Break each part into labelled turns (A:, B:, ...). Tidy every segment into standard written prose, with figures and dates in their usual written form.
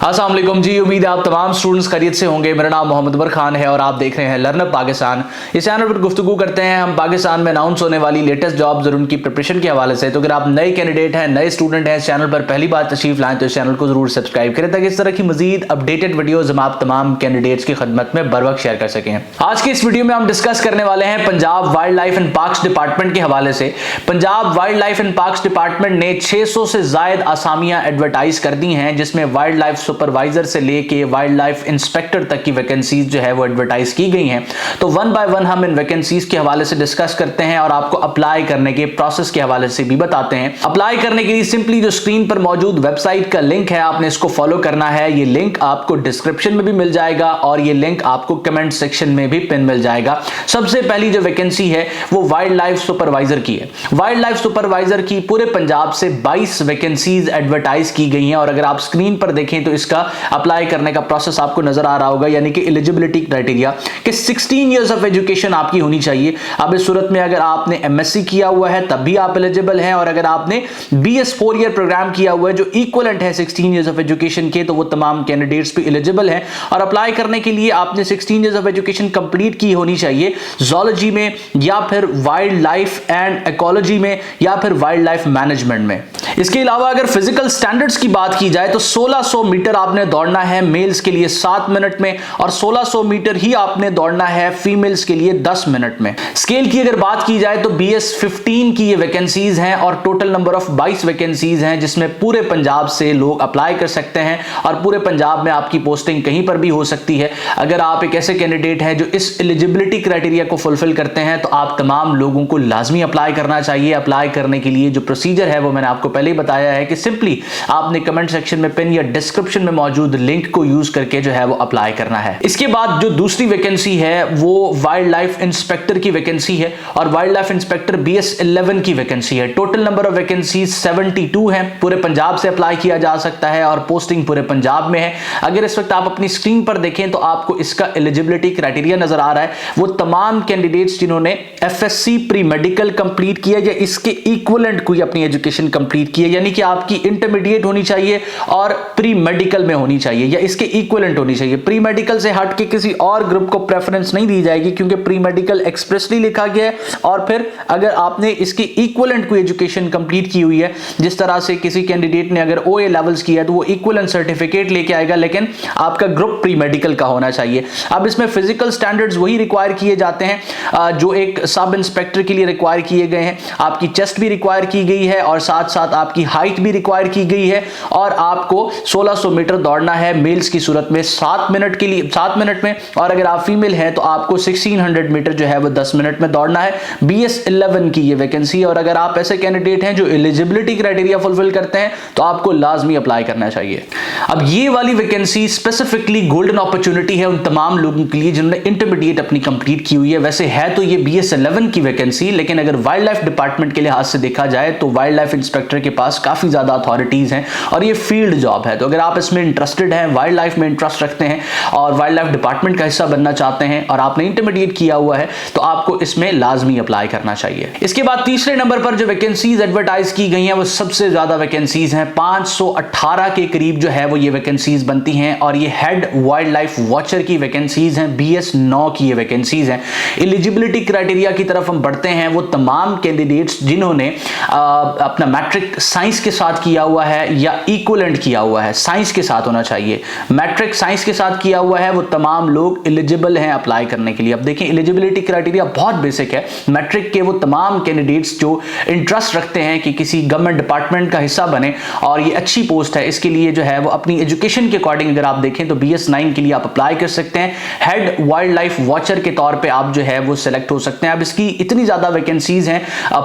A: अस्सलाम वालेकुम जी, उम्मीद है आप तमाम स्टूडेंट्स खैरियत से होंगे। मेरा नाम मोहम्मद उमर खान है और आप देख रहे हैं लर्नअप पाकिस्तान। इस चैनल पर गुफ्तगू करते हैं हम पाकिस्तान में अनाउंस होने वाली लेटेस्ट जॉब्स और उनकी प्रिपरेशन के हवाले से। तो अगर आप नए कैंडिडेट हैं, नए स्टूडेंट हैं, इस चैनल पर पहली बार तशरीफ लाएं तो इस चैनल को जरूर सब्सक्राइब करें ताकि इस तरह की मजीद अपडेटेड वीडियोज हम आप तमाम कैंडिडेट्स की खदमत में बर वक्त शेयर कर सकें। आज की इस वीडियो में हम डिस्कस करने वाले हैं Punjab wild life and parks department के हवाले से। Punjab wild life and parks department ने 600 से ज्यादा आसामियां एडवर्टाइज कर दी हैं, जिसमें वाइल्ड लाइफ सुपरवाइजर से लेके वाइल्ड लाइफ इंस्पेक्टर तक की वैकेंसीज जो है वो एडवर्टाइज की गई हैं। तो वन बाय वन हम इन वैकेंसीज के हवाले से डिस्कस करते हैं और आपको अप्लाई करने के प्रोसेस के हवाले से भी बताते हैं। अप्लाई करने के लिए सिंपली जो स्क्रीन पर मौजूद वेबसाइट का लिंक है, आपने इसको फॉलो करना है। ये लिंक आपको डिस्क्रिप्शन में भी मिल जाएगा और ये लिंक आपको कमेंट सेक्शन में भी पिन मिल जाएगा। सबसे पहली जो वैकेंसी है वो वाइल्ड लाइफ सुपरवाइजर की है। वाइल्ड लाइफ सुपरवाइजर की पूरे पंजाब से 22 वैकेंसीज एडवर्टाइज की गई हैं और अगर आप स्क्रीन पर देखें तो इसका अप्लाई करने का प्रोसेस आपको नजर आ रहा होगा, यानी कि एलिजिबिलिटी क्राइटेरिया कि 16 इयर्स ऑफ एजुकेशन आपकी होनी चाहिए। अब इस सूरत में अगर आपने एमएससी किया हुआ है तब भी आप एलिजिबल हैं, और अगर आपने बीएस 4 ईयर प्रोग्राम किया हुआ है जो इक्विवेलेंट है 16 इयर्स ऑफ एजुकेशन के, तो वो तमाम कैंडिडेट्स भी एलिजिबल हैं। और अप्लाई करने के लिए आपने 16 इयर्स ऑफ एजुकेशन कंप्लीट की होनी चाहिए ज़ूलॉजी में या फिर वाइल्ड लाइफ एंड इकोलॉजी में या फिर वाइल्ड लाइफ मैनेजमेंट में। इसके अलावा अगर फिजिकल स्टैंडर्ड्स की बात की जाए तो 1600 मीटर आपने दौड़ना है मेल्स के लिए 7 मिनट में और 1600 मीटर ही आपने दौड़ना है फीमेल्स के लिए 10 मिनट में। स्केल की अगर बात की जाए तो BS 15 की ये वैकेंसीज हैं और टोटल नंबर ऑफ 22 वैकेंसीज हैं, जिसमें पूरे पंजाब से लोग अप्लाई कर सकते हैं और पूरे पंजाब में आपकी पोस्टिंग कहीं पर भी हो सकती है। अगर आप एक ऐसे कैंडिडेट हैं जो इस एलिजिबिलिटी क्राइटेरिया को फुलफिल करते हैं तो आप तमाम लोगों को लाजमी अप्लाई करना चाहिए। अप्लाई करने के लिए जो प्रोसीजर है वो मैंने आपको पहले ही बताया है कि सिंपली आपने कमेंट सेक्शन में पिन या डिस्क्रिप्शन में मौजूद लिंक को यूज करके जो है वो अप्लाई करना है। इसके बाद जो दूसरी वैकेंसी है वो वाइल्ड लाइफ इंस्पेक्टर की वैकेंसी है और वाइल्ड लाइफ इंस्पेक्टर BS 11 की वैकेंसी है। टोटल नंबर ऑफ वैकेंसीज 72 हैं। पूरे पंजाब से अप्लाई किया जा सकता है और पोस्टिंग पूरे पंजाब में है। अगर इस वक्त आप अपनी स्क्रीन पर देखें तो आपको इसका एलिजिबिलिटी क्राइटेरिया नजर आ रहा है। वो तमाम कैंडिडेट्स जिन्होंने FSC प्री मेडिकल कंप्लीट किया या इसके इक्विवेलेंट कोई अपनी एजुकेशन कंप्लीट की है, यानी कि आपकी इंटरमीडिएट होनी चाहिए और प्री मेडिकल में होनी चाहिए या इसके इक्विवेलेंट होनी चाहिए। प्री मेडिकल से हट के किसी और ग्रुप को प्रेफरेंस नहीं दी जाएगी क्योंकि प्री मेडिकल एक्सप्रेसली लिखा गया है। और फिर अगर आपने इसकी इक्विवेलेंट कोई एजुकेशन कंप्लीट की हुई है, जिस तरह से किसी कैंडिडेट ने अगर OA लेवल्स किया है तो वो इक्विवेलेंट सर्टिफिकेट लेके आएगा, लेकिन आपका ग्रुप प्री मेडिकल का होना चाहिए। अब इसमें फिजिकल स्टैंडर्ड्स वही रिक्वायर किए जाते हैं जो एक सब इंस्पेक्टर के लिए रिक्वायर किए गए हैं। आपकी चेस्ट भी रिक्वायर की गई है और साथ साथ आपकी हाइट भी रिक्वायर की गई है और आपको 1600 मीटर दौड़ना है मेल्स की सूरत में 7 मिनट में, और अगर आप फीमेल हैं तो आपको 1600 मीटर जो है वो 10 मिनट में दौड़ना है। BS 11 की ये वैकेंसी है और अगर आप ऐसे कैंडिडेट हैं जो एलिजिबिलिटी क्राइटेरिया फुलफिल करते हैं तो आपको लाजमी अप्लाई करना चाहिए। अब ये वाली वैकेंसी स्पेसिफिकली गोल्डन अपॉर्चुनिटी है उन तमाम लोगों के लिए जिन्होंने इंटरमीडिएट अपनी कंप्लीट की हुई है। वैसे है तो ये BS 11 की वैकेंसी, लेकिन अगर वाइल्ड लाइफ डिपार्टमेंट के लिहाज से देखा जाए तो वाइल्ड लाइफ इंस्पेक्टर के पास काफी ज्यादा अथॉरिटीज हैं और ये फील्ड जॉब है। तो अगर आप इसमें इंटरेस्टेड हैं, वाइल्ड लाइफ में इंटरेस्ट रखते हैं और वाइल्ड लाइफ डिपार्टमेंट का हिस्सा बनना चाहते हैं और आपने इंटरमीडिएट किया हुआ है तो आपको इसमें लाजमी अप्लाई करना चाहिए। इसके बाद तीसरे नंबर पर जो वैकेंसीज एडवर्टाइज की गई हैं वो सबसे ज्यादा वैकेंसीज हैं। 518 के करीब जो है वो ये वैकेंसीज बनती हैं और ये हेड वाइल्ड लाइफ वॉचर की वैकेंसीज हैं। BS 9 की ये वैकेंसीज हैं। एलिजिबिलिटी क्राइटेरिया की तरफ हम बढ़ते हैं। वो तमाम कैंडिडेट्स जिन्होंने अपना मैट्रिक साइंस के साथ किया हुआ है या इक्विवेलेंट किया हुआ है, साइंस के साथ होना चाहिए। मैट्रिक साइंस के साथ किया हुआ है वो तमाम लोग एलिजिबल हैं अप्लाई करने के लिए। अब देखें एलिजिबिलिटी क्राइटेरिया बहुत बेसिक है। मैट्रिक के वो तमाम कैंडिडेट्स जो इंटरेस्ट रखते हैं कि किसी गवर्नमेंट डिपार्टमेंट का हिस्सा बने और ये अच्छी पोस्ट है, इसके लिए जो है वो अपनी एजुकेशन के अकॉर्डिंग अगर आप देखें तो BS 9 के लिए आप अप्लाई कर सकते हैं। हेड वाइल्ड लाइफ वॉचर के तौर पे आप जो है वो सिलेक्ट हो सकते हैं। अब इसकी इतनी ज्यादा वैकेंसीज हैं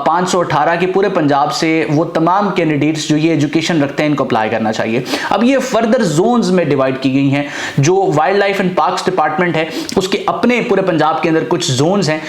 A: 518 के पूरे पंजाब से, वो तमाम कैंडिडेट्स जो ये एजुकेशन रखते हैं इनको अप्लाई करना चाहिए। अब ये फर्दर जोन्स में डिवाइड की गई हैं। जो wild life and parks department है उसके अपने पूरे पंजाब के अंदर कुछ जोन्स हैं।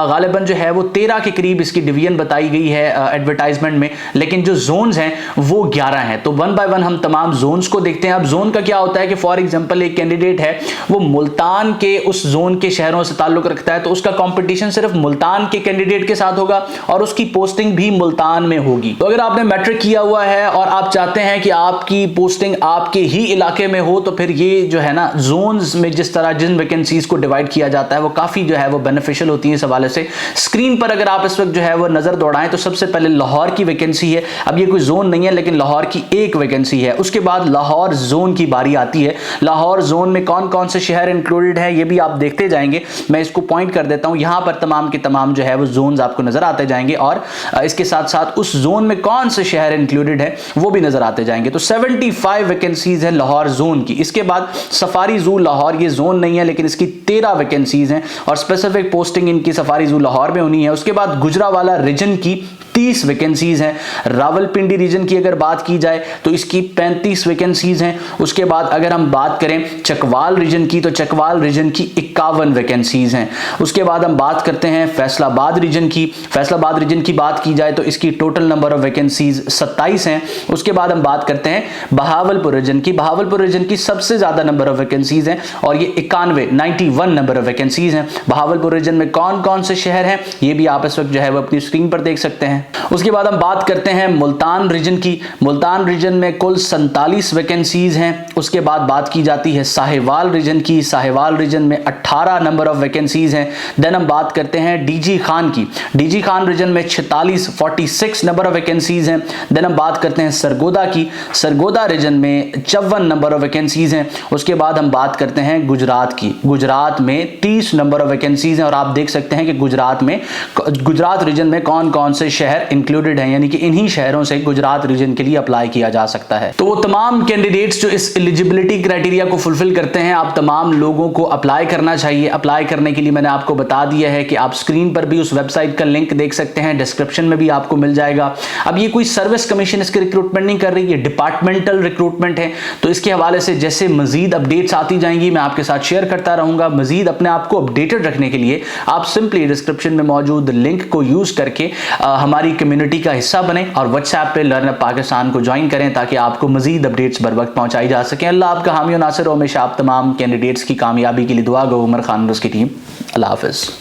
A: गालिबन जो है वो 13 के करीब इसकी डिवीजन बताई गई है एडवर्टाइजमेंट में, लेकिन जो जोन्स हैं वो 11 हैं। तो वन बाय वन हम तमाम जोन्स को देखते हैं। अब जोन का क्या होता है कि फॉर एग्जांपल एक कैंडिडेट है वो मुल्तान के उस जोन के शहरों से ताल्लुक रखता है तो उसका कंपटीशन सिर्फ मुल्तान के कैंडिडेट के साथ होगा और उसकी पोस्टिंग भी मुल्तान में होगी। तो अगर आपने मैट्रिक किया हुआ है और आप चाहते हैं कि आपकी पोस्टिंग आपके आपके ही इलाके में हो तो फिर ये जो है ना जोन्स में जिस तरह जिन वैकेंसीज को डिवाइड किया जाता है वो काफ़ी जो है वो बेनिफिशियल होती है इस हवाले से। स्क्रीन पर अगर आप इस वक्त जो है वो नज़र दौड़ाएं तो सबसे पहले लाहौर की वैकेंसी है। अब ये कोई जोन नहीं है लेकिन लाहौर की एक वैकेंसी है। उसके बाद लाहौर जोन की बारी आती है। लाहौर जोन में कौन कौन से शहर इंक्लूडेड है ये भी आप देखते जाएंगे। मैं इसको पॉइंट कर देता हूं, यहां पर तमाम के तमाम जो है वो जोन्स आपको नजर आते जाएंगे और इसके साथ साथ उस जोन में कौन से शहर इंक्लूडेड है वो भी नजर आते जाएंगे। तो 75 वैकेंसीज है लाहौर जोन की। इसके बाद सफारी जू लाहौर, ये जोन नहीं है लेकिन इसकी 13 वैकेंसीज हैं और स्पेसिफिक पोस्टिंग इनकी सफारी जू लाहौर में होनी है। उसके बाद गुजरावाला रीजन की 30 वैकेंसीज हैं। रावलपिंडी रीजन की अगर बात की जाए तो इसकी 35 वैकेंसीज हैं। उसके बाद अगर हम बात करें चकवाल रीजन की तो चकवाल रीजन की 51 वैकेंसीज हैं। उसके बाद हम बात करते हैं फैसलाबाद रीजन की। फैसलाबाद रीजन की बात की जाए तो इसकी टोटल नंबर ऑफ वैकेंसीज 27 हैं। उसके बाद हम बात करते हैं बहावलपुर रीजन की। बहावलपुर रीजन की सबसे ज्यादा नंबर ऑफ वैकेंसीज हैं और ये 91 नंबर ऑफ वैकेंसीज हैं। बहावलपुर रीजन में कौन कौन से शहर हैं ये भी आप इस वक्त जो है वो अपनी स्क्रीन पर देख सकते हैं। उसके बाद हम बात करते हैं मुल्तान रीजन की। मुल्तान रीजन में कुल 47 वैकेंसीज हैं। उसके बाद बात की जाती है साहिवाल रीजन की। साहिवाल रीजन में 18 नंबर ऑफ वैकेंसीज हैं। देन हम बात करते हैं डीजी खान की। डीजी खान रीजन में 46 नंबर ऑफ वैकेंसीज हैं। देन हम बात करते हैं सरगोदा की। सरगोदा रीजन में 54 नंबर ऑफ वैकेंसीज हैं। उसके बाद हम बात करते हैं गुजरात की। गुजरात में 30 नंबर ऑफ वैकेंसीज हैं और आप देख सकते हैं कि गुजरात रीजन में कौन कौन से शहर इंक्लूडेड हैं, यानी कि इन्हीं शहरों से गुजरात रीजन के लिए अप्लाई किया जा सकता है। तो वो तमाम कैंडिडेट्स जो इस एलिजिबिलिटी क्राइटेरिया को फुलफिल करते हैं, आप तमाम लोगों को अप्लाई करना चाहिए। अप्लाई करने के लिए मैंने आपको बता दिया है कि आप स्क्रीन पर भी उस वेबसाइट का लिंक देख सकते हैं, डिस्क्रिप्शन में भी आपको मिल जाएगा। अब ये कोई सर्विस कमीशन इसके रिक्रूटमेंट नहीं कर रही, ये डिपार्टमेंटल रिक्रूटमेंट है। तो इसके हवाले से जैसे मजीद अपडेट्स आती जाएंगी मैं आपके साथ शेयर करता रहूंगा। मजीद अपने आप को अपडेटेड रखने के लिए आप सिंपली डिस्क्रिप्शन में मौजूद लिंक को यूज करके हमारी कम्युनिटी का हिस्सा बने और व्हाट्सएप पे लर्नअप पाकिस्तान को ज्वाइन करें ताकि आपको मजीद अपडेट्स बर वक्त पहुंचाई जा सके। अल्लाह आपका हामी और नासिर हो। हमेशा आप तमाम कैंडिडेट्स की कामयाबी के लिए दुआ गो। उमर खान और उसकी टीम। अल्लाह हाफिज।